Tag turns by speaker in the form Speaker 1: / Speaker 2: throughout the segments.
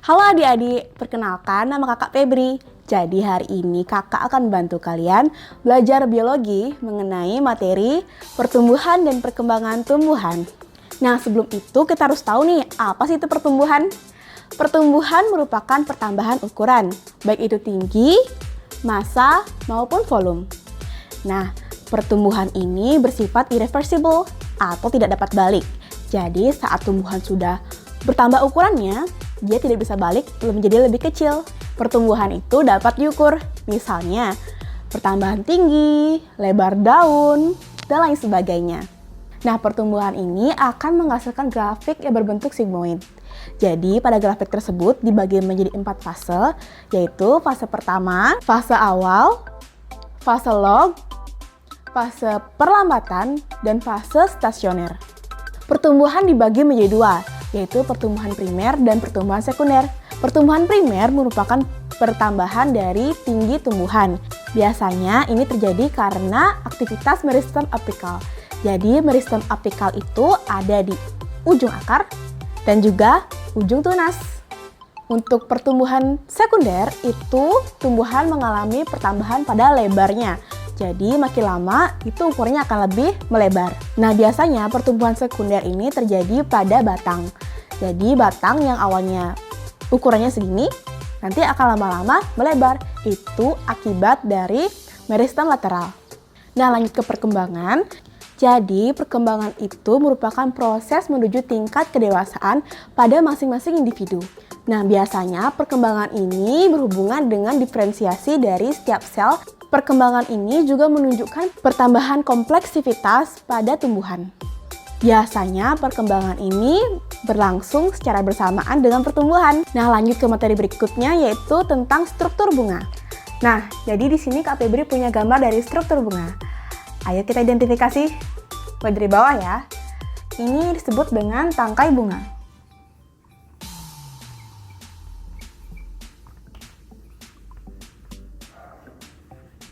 Speaker 1: Halo adik-adik, perkenalkan nama kakak Febri. Jadi hari ini kakak akan bantu kalian belajar biologi mengenai materi pertumbuhan dan perkembangan tumbuhan. Nah sebelum itu kita harus tahu nih, apa sih itu pertumbuhan? Pertumbuhan merupakan pertambahan ukuran, baik itu tinggi, massa, maupun volume. Nah, pertumbuhan ini bersifat irreversible atau tidak dapat balik. Jadi saat tumbuhan sudah bertambah ukurannya, dia tidak bisa balik menjadi lebih kecil. Pertumbuhan itu dapat diukur, misalnya pertambahan tinggi, lebar daun, dan lain sebagainya. Nah, pertumbuhan ini akan menghasilkan grafik yang berbentuk sigmoid. Jadi, pada grafik tersebut dibagi menjadi 4 fase, yaitu fase pertama, fase awal, fase log, fase perlambatan, dan fase stasioner. Pertumbuhan dibagi menjadi 2, yaitu pertumbuhan primer dan pertumbuhan sekunder. Pertumbuhan primer merupakan pertambahan dari tinggi tumbuhan. Biasanya ini terjadi karena aktivitas meristem apikal. Jadi meristem apikal itu ada di ujung akar dan juga ujung tunas. Untuk pertumbuhan sekunder itu tumbuhan mengalami pertambahan pada lebarnya. Jadi makin lama itu ukurannya akan lebih melebar. Nah biasanya pertumbuhan sekunder ini terjadi pada batang. Jadi batang yang awalnya ukurannya segini, nanti akan lama-lama melebar. Itu akibat dari meristem lateral. Nah lanjut ke perkembangan. Jadi perkembangan itu merupakan proses menuju tingkat kedewasaan pada masing-masing individu. Nah biasanya perkembangan ini berhubungan dengan diferensiasi dari setiap sel. Perkembangan ini juga menunjukkan pertambahan kompleksivitas pada tumbuhan. Biasanya perkembangan ini berlangsung secara bersamaan dengan pertumbuhan. Nah, lanjut ke materi berikutnya yaitu tentang struktur bunga. Nah, jadi di sini Kak Febri punya gambar dari struktur bunga. Ayo kita identifikasi. Mulai dari bawah ya. Ini disebut dengan tangkai bunga.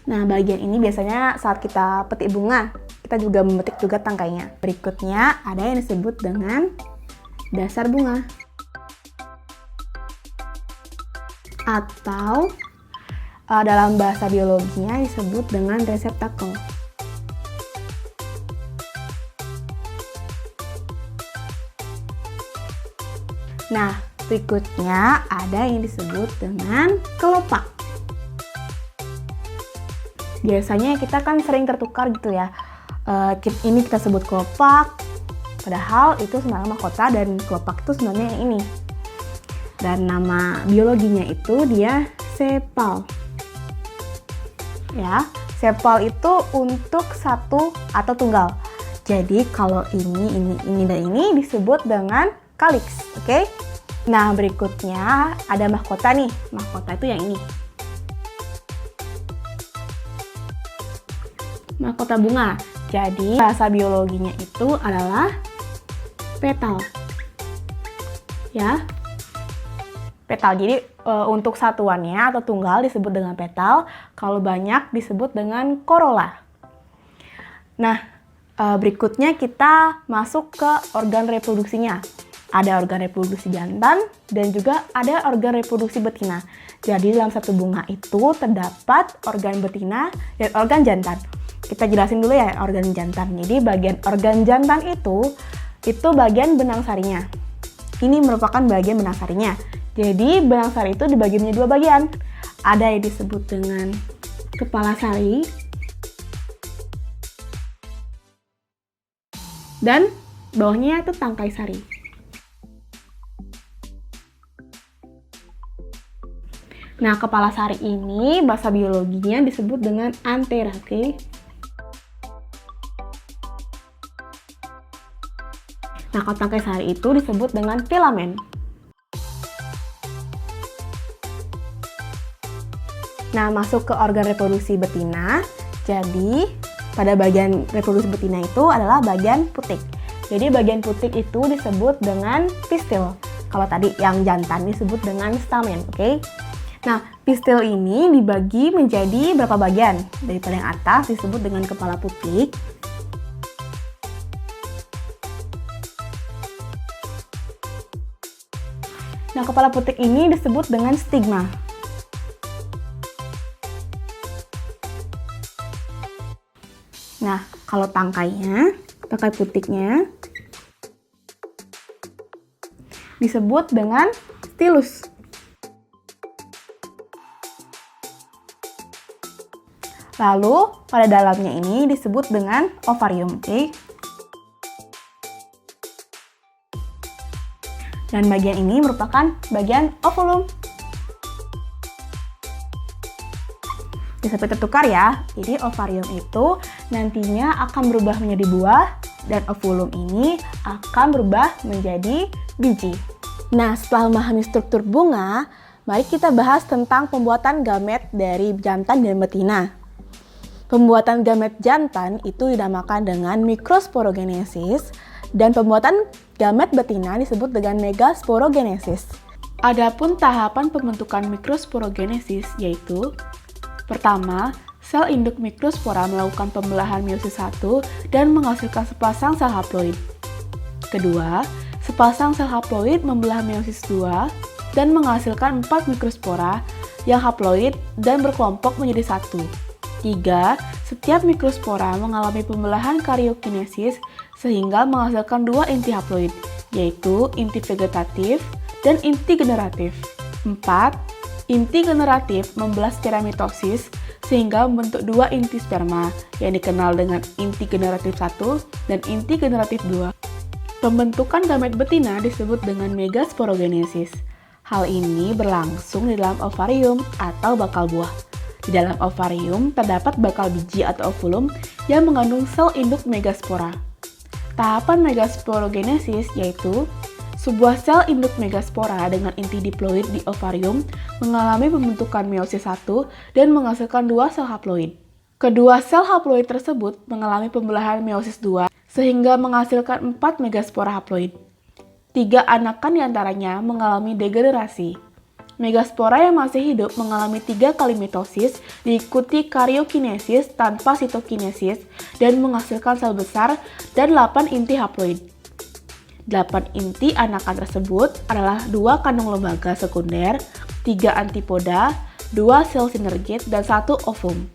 Speaker 1: Nah, bagian ini biasanya saat kita petik bunga, kita juga memetik juga tangkainya. Berikutnya ada yang disebut dengan dasar bunga. Atau dalam bahasa biologinya disebut dengan reseptakel. Nah, berikutnya ada yang disebut dengan kelopak. Biasanya kita kan sering tertukar gitu ya. Ini kita sebut kelopak, padahal itu sebenarnya mahkota dan kelopak itu sebenarnya yang ini. Dan nama biologinya itu dia sepal. Ya, sepal itu untuk satu atau tunggal. Jadi kalau ini dan ini disebut dengan calyx, oke? Nah, berikutnya ada mahkota nih. Mahkota itu yang ini. Mahkota bunga. Jadi bahasa biologinya itu adalah petal. Ya. Petal. Jadi untuk satuannya atau tunggal disebut dengan petal, kalau banyak disebut dengan corolla. Nah, berikutnya kita masuk ke organ reproduksinya. Ada organ reproduksi jantan dan juga ada organ reproduksi betina. Jadi dalam satu bunga itu terdapat organ betina dan organ jantan. Kita jelasin dulu ya organ jantan. Jadi bagian organ jantan itu bagian benang sarinya. Ini merupakan bagian benang sarinya. Jadi benang sari itu dibagi menjadi 2 bagian. Ada yang disebut dengan kepala sari dan bawahnya itu tangkai sari. Nah, kepala sari ini bahasa biologinya disebut dengan antera, oke? Nah, kalau tangkai sari itu disebut dengan filamen. Nah, masuk ke organ reproduksi betina. Jadi, pada bagian reproduksi betina itu adalah bagian putik. Jadi, bagian putik itu disebut dengan pistil. Kalau tadi yang jantan disebut dengan stamen, oke? Nah, pistil ini dibagi menjadi berapa bagian? Daripada yang atas disebut dengan kepala putik. Nah, kepala putik ini disebut dengan stigma. Nah, kalau tangkai putiknya disebut dengan stilus. Lalu, pada dalamnya ini disebut dengan ovarium, oke? Dan bagian ini merupakan bagian ovulum. Bisa sampai tertukar ya. Jadi ovarium itu nantinya akan berubah menjadi buah dan ovulum ini akan berubah menjadi biji. Nah, setelah memahami struktur bunga, mari kita bahas tentang pembuatan gamet dari jantan dan betina. Pembuatan gamet jantan itu dinamakan dengan mikrosporogenesis dan pembuatan gamet betina disebut dengan megasporogenesis. Adapun tahapan pembentukan mikrosporogenesis yaitu pertama, sel induk mikrospora melakukan pembelahan meiosis 1 dan menghasilkan sepasang sel haploid. Kedua, sepasang sel haploid membelah meiosis 2 dan menghasilkan 4 mikrospora yang haploid dan berkelompok menjadi 1. 3. Setiap mikrospora mengalami pembelahan karyokinesis sehingga menghasilkan 2 inti haploid, yaitu inti vegetatif dan inti generatif. 4. Inti generatif membelah secara mitosis sehingga membentuk 2 inti sperma yang dikenal dengan inti generatif 1 dan inti generatif 2. Pembentukan gamet betina disebut dengan megasporogenesis. Hal ini berlangsung di dalam ovarium atau bakal buah. Di dalam ovarium terdapat bakal biji atau ovulum yang mengandung sel induk megaspora. Tahapan megasporogenesis yaitu sebuah sel induk megaspora dengan inti diploid di ovarium mengalami pembentukan meiosis 1 dan menghasilkan 2 sel haploid. Kedua sel haploid tersebut mengalami pembelahan meiosis 2 sehingga menghasilkan 4 megaspora haploid. 3 anakan diantaranya mengalami degenerasi. Megaspora yang masih hidup mengalami 3 kali mitosis diikuti karyokinesis tanpa sitokinesis dan menghasilkan sel besar dan 8 inti haploid. 8 inti anakan tersebut adalah 2 kandung lembaga sekunder, 3 antipoda, 2 sel sinergit, dan 1 ovum.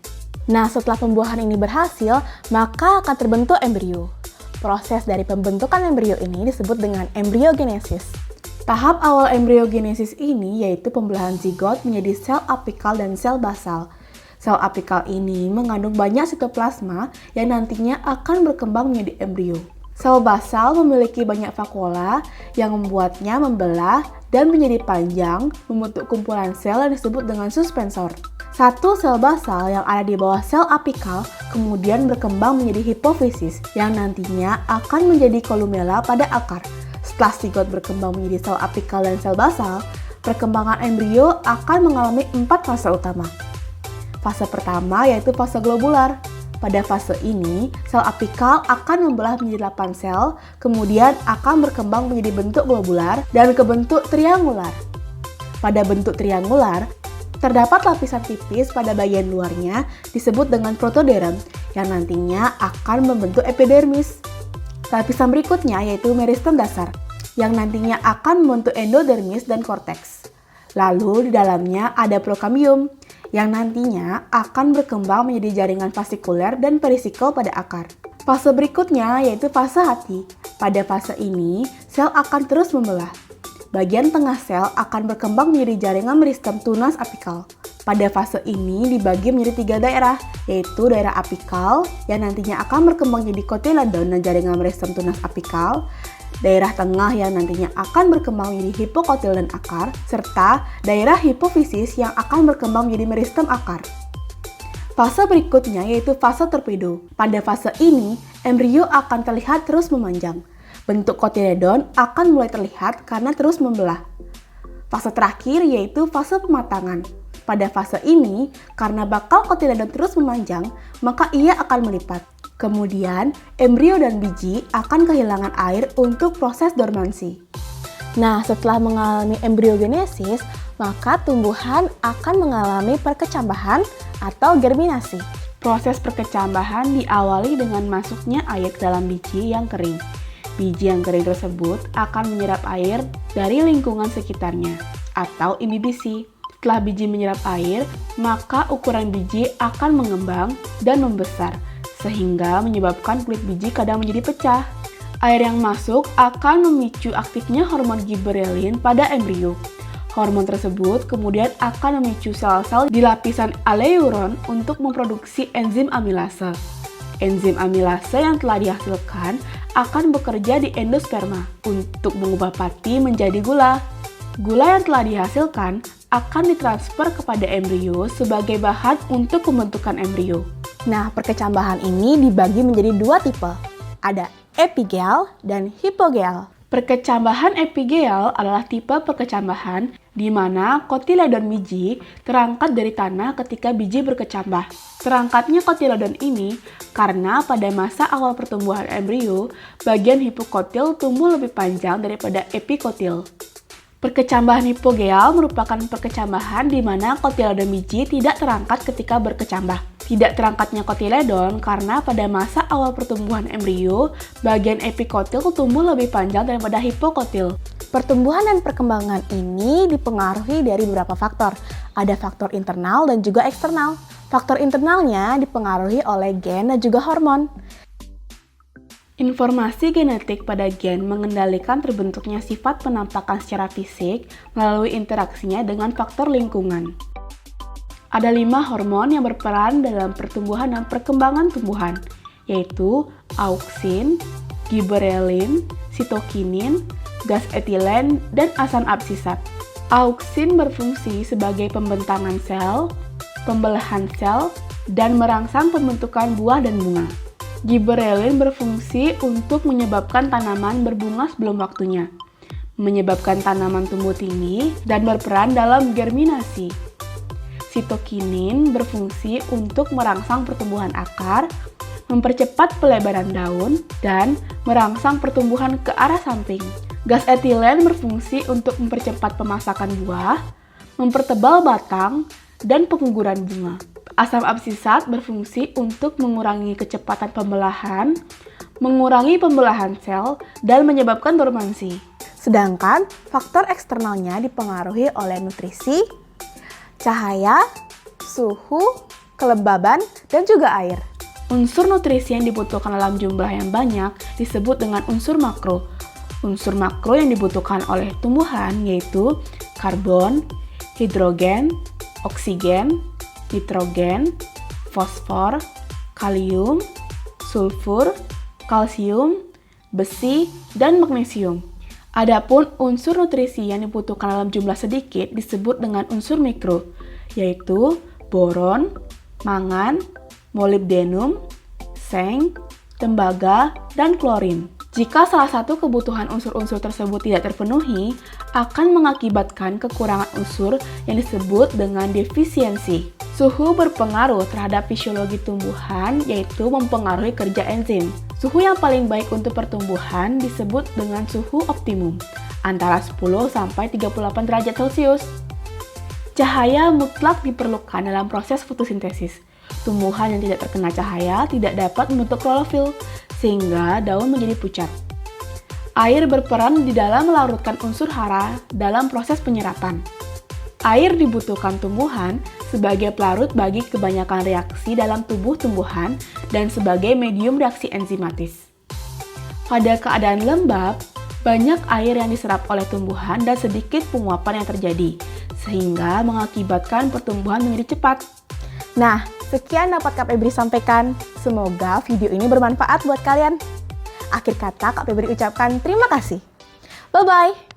Speaker 1: Nah, setelah pembuahan ini berhasil, maka akan terbentuk embrio. Proses dari pembentukan embrio ini disebut dengan embriogenesis. Tahap awal embriogenesis ini yaitu pembelahan zigot menjadi sel apikal dan sel basal. Sel apikal ini mengandung banyak sitoplasma yang nantinya akan berkembang menjadi embrio. Sel basal memiliki banyak vakuola yang membuatnya membelah dan menjadi panjang membentuk kumpulan sel yang disebut dengan suspensor. Satu sel basal yang ada di bawah sel apikal kemudian berkembang menjadi hipofisis yang nantinya akan menjadi kolumella pada akar. Setelah zigot berkembang menjadi sel apikal dan sel basal, perkembangan embrio akan mengalami 4 fase utama. Fase pertama yaitu fase globular. Pada fase ini, sel apikal akan membelah menjadi 8 sel, kemudian akan berkembang menjadi bentuk globular dan ke bentuk triangular. Pada bentuk triangular, terdapat lapisan tipis pada bagian luarnya disebut dengan protoderm yang nantinya akan membentuk epidermis. Lapisan berikutnya yaitu meristem dasar yang nantinya akan membentuk endodermis dan korteks. Lalu di dalamnya ada prokambium yang nantinya akan berkembang menjadi jaringan fasikuler dan perisikkel pada akar. Fase berikutnya yaitu fase hati. Pada fase ini, sel akan terus membelah. Bagian tengah sel akan berkembang menjadi jaringan meristem tunas apikal. Pada fase ini dibagi menjadi 3 daerah, yaitu daerah apikal yang nantinya akan berkembang menjadi kotiledon dan jaringan meristem tunas apikal, daerah tengah yang nantinya akan berkembang menjadi hipokotil dan akar, serta daerah hipofisis yang akan berkembang menjadi meristem akar. Fase berikutnya yaitu fase torpedo. Pada fase ini, embrio akan terlihat terus memanjang. Bentuk kotiledon akan mulai terlihat karena terus membelah. Fase terakhir yaitu fase pematangan. Pada fase ini, karena bakal kotiledon terus memanjang, maka ia akan melipat. Kemudian, embrio dan biji akan kehilangan air untuk proses dormansi. Nah, setelah mengalami embriogenesis, maka tumbuhan akan mengalami perkecambahan atau germinasi. Proses perkecambahan diawali dengan masuknya air ke dalam biji yang kering. Biji yang kering tersebut akan menyerap air dari lingkungan sekitarnya atau imbibisi. Setelah biji menyerap air, maka ukuran biji akan mengembang dan membesar, sehingga menyebabkan kulit biji kadang menjadi pecah. Air yang masuk akan memicu aktifnya hormon giberelin pada embrio. Hormon tersebut kemudian akan memicu sel-sel di lapisan aleuron untuk memproduksi enzim amilase. Enzim amilase yang telah dihasilkan akan bekerja di endosperma untuk mengubah pati menjadi gula. Gula yang telah dihasilkan akan ditransfer kepada embrio sebagai bahan untuk pembentukan embrio. Nah, perkecambahan ini dibagi menjadi dua tipe. Ada epigel dan hipogel. Perkecambahan epigel adalah tipe perkecambahan di mana kotiledon biji terangkat dari tanah ketika biji berkecambah. Terangkatnya kotiledon ini karena pada masa awal pertumbuhan embrio, bagian hipokotil tumbuh lebih panjang daripada epikotil. Perkecambahan hipogel merupakan perkecambahan di mana kotiledon biji tidak terangkat ketika berkecambah. Tidak terangkatnya kotiledon karena pada masa awal pertumbuhan embrio, bagian epikotil tumbuh lebih panjang daripada hipokotil. Pertumbuhan dan perkembangan ini dipengaruhi dari beberapa faktor. Ada faktor internal dan juga eksternal. Faktor internalnya dipengaruhi oleh gen dan juga hormon. Informasi genetik pada gen mengendalikan terbentuknya sifat penampakan secara fisik melalui interaksinya dengan faktor lingkungan. Ada 5 hormon yang berperan dalam pertumbuhan dan perkembangan tumbuhan, yaitu auksin, giberelin, sitokinin, gas etilen, dan asam absisat. Auksin berfungsi sebagai pembentangan sel, pembelahan sel, dan merangsang pembentukan buah dan bunga. Giberelin berfungsi untuk menyebabkan tanaman berbunga sebelum waktunya, menyebabkan tanaman tumbuh tinggi, dan berperan dalam germinasi. Sitokinin berfungsi untuk merangsang pertumbuhan akar, mempercepat pelebaran daun, dan merangsang pertumbuhan ke arah samping. Gas etilen berfungsi untuk mempercepat pemasakan buah, mempertebal batang, dan pengguguran bunga. Asam absisat berfungsi untuk mengurangi kecepatan pembelahan, mengurangi pembelahan sel, dan menyebabkan dormansi. Sedangkan faktor eksternalnya dipengaruhi oleh nutrisi, cahaya, suhu, kelembaban, dan juga air. Unsur nutrisi yang dibutuhkan dalam jumlah yang banyak disebut dengan unsur makro. Unsur makro yang dibutuhkan oleh tumbuhan yaitu karbon, hidrogen, oksigen, nitrogen, fosfor, kalium, sulfur, kalsium, besi, dan magnesium. Adapun unsur nutrisi yang dibutuhkan dalam jumlah sedikit disebut dengan unsur mikro, yaitu boron, mangan, molibdenum, seng, tembaga, dan klorin. Jika salah satu kebutuhan unsur-unsur tersebut tidak terpenuhi, akan mengakibatkan kekurangan unsur yang disebut dengan defisiensi. Suhu berpengaruh terhadap fisiologi tumbuhan, yaitu mempengaruhi kerja enzim. Suhu yang paling baik untuk pertumbuhan disebut dengan suhu optimum, antara 10-38 derajat Celcius. Cahaya mutlak diperlukan dalam proses fotosintesis. Tumbuhan yang tidak terkena cahaya tidak dapat membentuk klorofil, sehingga daun menjadi pucat. Air berperan di dalam melarutkan unsur hara dalam proses penyerapan. Air dibutuhkan tumbuhan sebagai pelarut bagi kebanyakan reaksi dalam tubuh tumbuhan dan sebagai medium reaksi enzimatis. Pada keadaan lembab, banyak air yang diserap oleh tumbuhan dan sedikit penguapan yang terjadi, sehingga mengakibatkan pertumbuhan menjadi cepat. Nah, sekian dapat Kak Febri sampaikan. Semoga video ini bermanfaat buat kalian. Akhir kata, Kak Febri ucapkan terima kasih. Bye-bye!